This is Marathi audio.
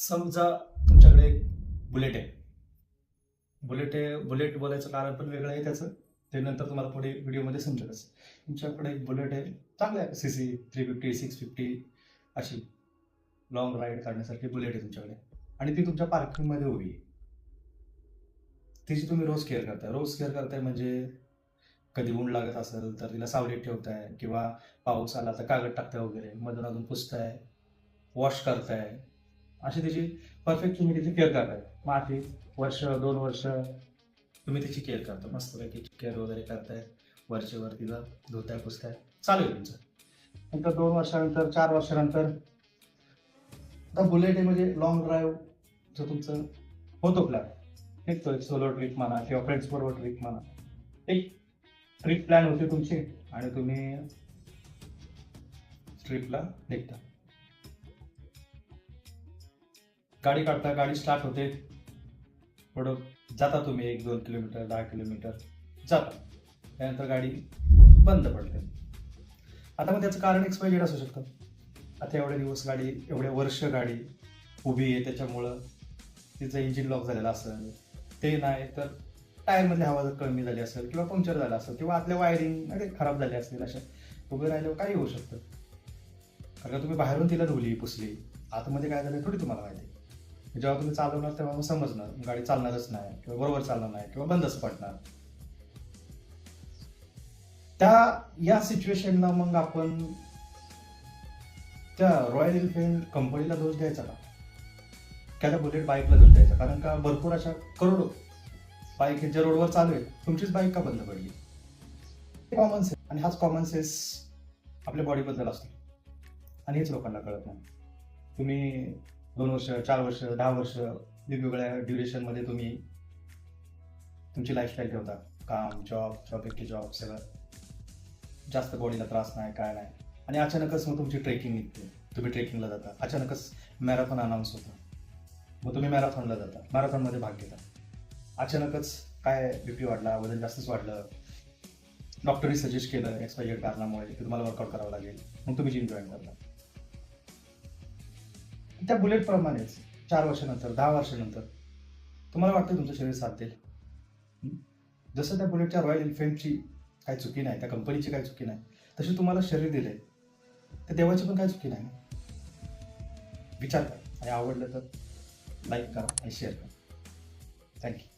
समजा तुमच्याकडे एक बुलेट आहे. बुलेट बोलायचं कारण पण वेगळं आहे त्याचं, ते नंतर तुम्हाला पुढे व्हिडिओमध्ये समजेलच. तुमच्याकडे एक बुलेट आहे, चांगलं आहे, CC 350 650 अशी लॉंग राईड काढण्यासारखी बुलेट आहे तुमच्याकडे, आणि ती तुमच्या पार्किंगमध्ये उभी आहे. तिची तुम्ही रोज केअर करताय म्हणजे कधी ऊन लागत असेल तर तिला सावलीत ठेवताय, किंवा पाऊस आला तर कागद टाकताय वगैरे, मधून अधून पुसताय, वॉश करताय, अशी त्याची परफेक्ट तुम्ही त्याची केअर करताय. मग आधी वर्ष 2 वर्ष तुम्ही त्याची केअर करता, मस्तपैकी केअर वगैरे करताय, वरचे वर तिला धुताय पुसताय, चालू आहे तुमचं. नंतर 2 वर्षानंतर 4 वर्षानंतर आता बुलेट आहे म्हणजे लॉंग ड्राईव्ह जो तुमचं होतो प्लॅन, एक तो एक सोलो ट्रिप म्हणा किंवा फ्रेंड्स बरोबर ट्रिप म्हणा, एक ट्रिप प्लॅन होते तुमची आणि तुम्ही ट्रिपला निघता. गाडी काढता, गाडी स्टार्ट होते, थोडं जाता तुम्ही 1-2 किलोमीटर 10 किलोमीटर जाता, त्यानंतर गाडी बंद पडते. आता मग त्याचं कारण एक्सपायजेड असू शकतं. आता एवढे दिवस गाडी, एवढे वर्ष गाडी उभी आहे, त्याच्यामुळं तिचं इंजिन लॉक झालेलं असेल, ते नाही तर टायरमधली हवा जर कमी झाली असेल, किंवा पंक्चर झालं असेल, किंवा आतल्या वायरिंग खराब झाले असतील, अशा उभे राहिल्यावर काही होऊ शकतं. कारण तुम्ही बाहेरून तिला धुली पुसली, आतमध्ये काय झालं थोडी तुम्हाला माहिती. जेव्हा तुम्ही चालवणार तेव्हा मग समजणार गाडी चालणारच नाही, किंवा बरोबर चालणार नाही, किंवा बंदच पडणार. या सिच्युएशनला मग आपण त्या रॉयल एनफिल्ड कंपनीला दोष द्यायचा का, त्या बुलेट बाईकला दोष द्यायचा? कारण का भरपूर अशा करोडो बाईक ज्या रोडवर चालू आहेत, तुमचीच बाईक का बंद पडली? कॉमन सेन्स, आणि हाच कॉमन सेन्स आपल्या बॉडीबद्दल असतो, आणि हेच लोकांना कळत नाही. तुम्ही 2 वर्ष 4 वर्ष 10 वर्ष वेगवेगळ्या ड्युरेशनमध्ये तुम्ही तुमची लाईफस्टाईल ठेवता, काम, जॉब एकटी जॉब, सगळं जास्त बॉडीला त्रास नाही, काय नाही, आणि अचानकच मग तुमची ट्रेकिंग निघते, तुम्ही ट्रेकिंगला जाता, अचानकच मॅरेथॉन अनाऊन्स होतं, मग तुम्ही मॅरेथॉनला जाता, मॅरेथॉनमध्ये भाग घेता, अचानकच काय BP वाढला, वजन जास्तच वाढलं, डॉक्टरने सजेस्ट केलं एक्सपायजेड कारणामुळे की तुम्हाला वर्कआउट करावं लागेल, मग तुम्ही जिम जॉईन करता. त्या बुलेटप्रमाणेच 4 वर्षानंतर 10 वर्षानंतर तुम्हाला वाटतं तुमचं शरीर साथ देईल. जसं त्या बुलेटच्या रॉयल एनफिल्डची काही चुकी नाही, त्या कंपनीची काही चुकी नाही, तशी तुम्हाला शरीर दिले, त्या देवाची पण काही चुकी नाही. विचार करा, आणि आवडलं तर लाईक करा आणि शेअर करा. थँक्यू.